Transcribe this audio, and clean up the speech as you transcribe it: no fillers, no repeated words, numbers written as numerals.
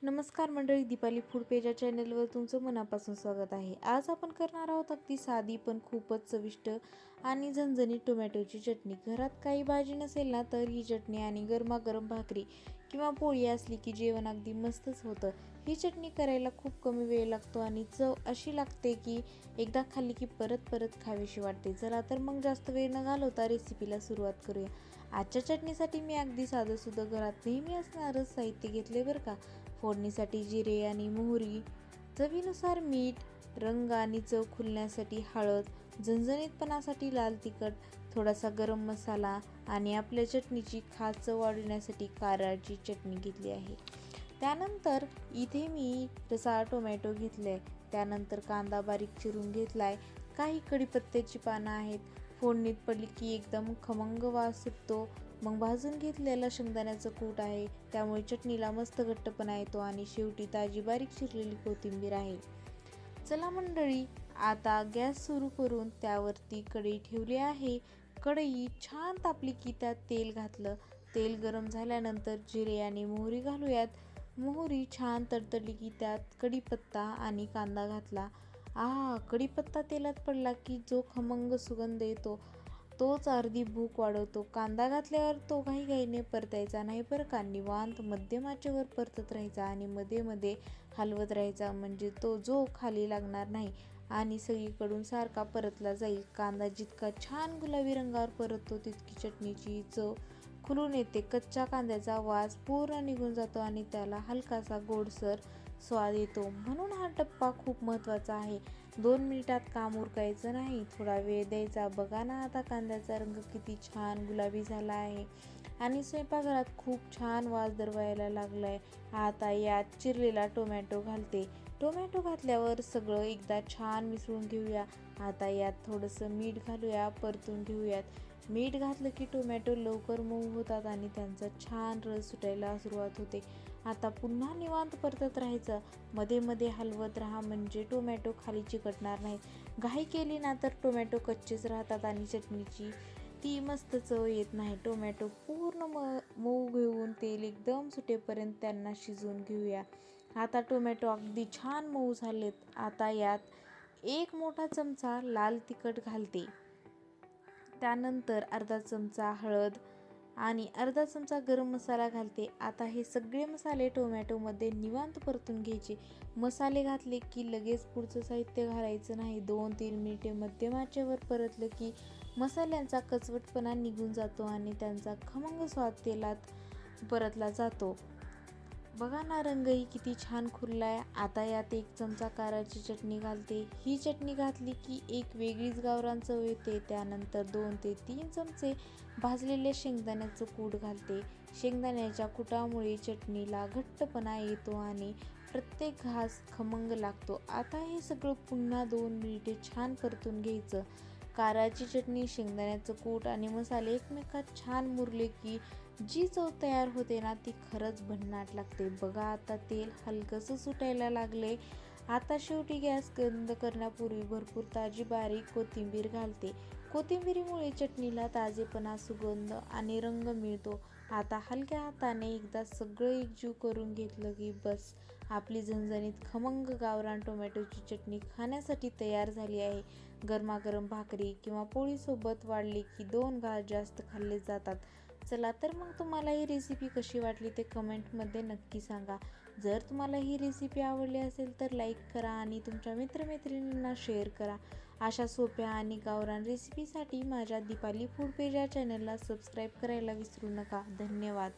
नमस्कार मंडळी, Deepali food page या चॅनलवर तुमचं मनापासून स्वागत आहे। आज आपण करणार आहोत अगदी साधी पण खूपच चविष्ट आणि झणझणीत टोमॅटोची चटणी। घरात काही भाजी नसेल ना तर ही चटणी आणि गरमागरम भाकरी किंवा पोळी असली की जेवण अगदी मस्तच होतं। ही चटणी करायला खूप कमी वेळ लागतो आणि चव अशी लागते की एकदा खाल्ली की परत परत खावीशी वाटते। चला तर मग जास्त वेळ न घालवता रेसिपीला सुरुवात करूया। आजच्या चटणीसाठी मी अगदी साधंसुधं घरात नेहमी असणारं साहित्य घेतले बरं का। फोडणीसाठी जिरे आणि मोहरी, चवीनुसार मीठ, रंग आणि चव खुलण्यासाठी हळद, झणझणीतपणासाठी लाल तिखट, थोडासा गरम मसाला आणि आपल्या चटणीची खास चव वाढवण्यासाठी कारळाची चटणी घेतली आहे। त्यानंतर इथे मी रसाळ टोमॅटो घेतले, त्यानंतर कांदा बारीक चिरून घेतलाय, काही कढीपत्त्याची पानं आहेत। फोडणीत पडली की एकदम खमंग वास सुटतो। मग भाजून घेतलेलं शेंगदाण्याचं कूट आहे, त्यामुळे चटणीला मस्त घट्टपणा येतो आणि शेवटी ताजी बारीक चिरलेली कोथिंबीर आहे। चला मंडळी, आता गॅस सुरू करून त्यावरती कढई ठेवली आहे। कढई छान तापली की त्यात तेल घातलं। तेल गरम झाल्यानंतर जिरे आणि मोहरी घालूयात। मोहरी छान तडतडली की त्यात कढीपत्ता आणि कांदा घातला। कढीपत्ता तेलात पडला की जो खमंग सुगंध येतो तोच अर्धी भूक वाढवतो। कांदा घातल्यावर तो घाईघाईने परतायचा नाही बरं का, निवांत मध्यम आचेवर परतत राहायचा आणि मध्ये मध्ये हलवत राहायचा, म्हणजे तो जो खाली लागणार नाही आणि सगळीकडून सारखा परतला जाईल। कांदा जितका छान गुलाबी रंगावर परततो तितकी चटणीची चव खुलून येते। कच्च्या कांद्याचा वास पूर्ण निघून जातो आणि त्याला हलकासा गोडसर स्वाद येतो, म्हणून हा टप्पा खूप महत्त्वाचा आहे। 2 मिनिटात काम उरकायचं नाही, थोडा वेळ द्यायचा। बघा ना, आता कांद्याचा रंग किती छान गुलाबी झाला आहे आणि स्वयंपाकघरात खूप छान वास दरवळायला लागलाय। आता यात चिरलेला टोमॅटो घालते। टोमॅटो घातल्यावर सगळं एकदा छान मिसळून घेऊया। आता यात थोडंसं मीठ घालूया, परतून घेऊयात। मीठ घातलं की टोमॅटो लवकर मऊ होतात आणि त्यांचा छान रस सुटायला सुरुवात होते। आता पुन्हा निवांत परतत राहायचं, मध्ये मध्ये हलवत राहा म्हणजे टोमॅटो खाली चिकटणार नाहीत। घाई केली ना तर टोमॅटो कच्चेच राहतात आणि चटणीची ती मस्त चव येत नाही। टोमॅटो पूर्ण मऊ घेऊन तेल एकदम सुटेपर्यंत त्यांना शिजवून घेऊया। आता टोमॅटो अगदी छान मऊ झालेत। आता यात 1 मोठा चमचा लाल तिखट घालते, त्यानंतर अर्धा चमचा हळद आणि अर्धा चमचा गरम मसाला घालते। आता हे सगळे मसाले टोमॅटोमध्ये निवांत परतून घ्यायचे। मसाले घातले की लगेच पुढचं साहित्य घालायचं नाही। 2-3 मिनिटे मध्यम आचेवर परतलं की मसाल्यांचा कचवटपणा निघून जातो आणि त्यांचा खमंग स्वाद तेलात परतला जातो। बघा ना, रंगही किती छान खुललाय। आता यात 1 चमचा कारळाची चटणी घालते। ही चटणी घातली की एक वेगळीच गावरान चव येते। त्यानंतर 2 ते 3 चमचे भाजलेले शेंगदाण्याचं कूट घालते। शेंगदाण्याच्या कुटामुळे चटणीला घट्टपणा येतो आणि प्रत्येक घास खमंग लागतो। आता हे सगळं पुन्हा 2 मिनिटे छान परतून घ्यायचं। कारळाची चटणी, शेंगदाण्याचं कूट आणि मसाले एकमेकात छान मुरले की जी चव तयार होते ना ती खरंच भन्नाट लागते। बघा, आता तेल हलकंसं सुटायला लागले। आता शेवटी गॅस बंद करण्यापूर्वी भरपूर ताजी बारीक कोथिंबीर घालते। कोथिंबीरीमुळे चटणीला ताजेपणा, सुगंध आणि रंग मिळतो। आता हलक्या हाताने एकदा सगळं एकजीव करून घेतलं की बस, आपली झणझणीत खमंग गावरान टोमॅटोची चटणी खाण्यासाठी तयार झाली आहे। गरमागरम भाकरी किंवा पोळीसोबत वाढली की 2 घास जास्त खाल्ले जातात। चला तर मग तुम्हाला ही रेसिपी कशी वाटली ते कमेंटमध्ये नक्की सांगा। जर तुम्हाला ही रेसिपी आवडली असेल तर लाईक करा आणि तुमच्या मित्रमैत्रिणींना शेअर करा। अशा सोप्या आणि गावरान रेसिपीसाठी माझ्या दीपाली फूड पेज या चॅनलला सबस्क्राईब करायला विसरू नका। धन्यवाद।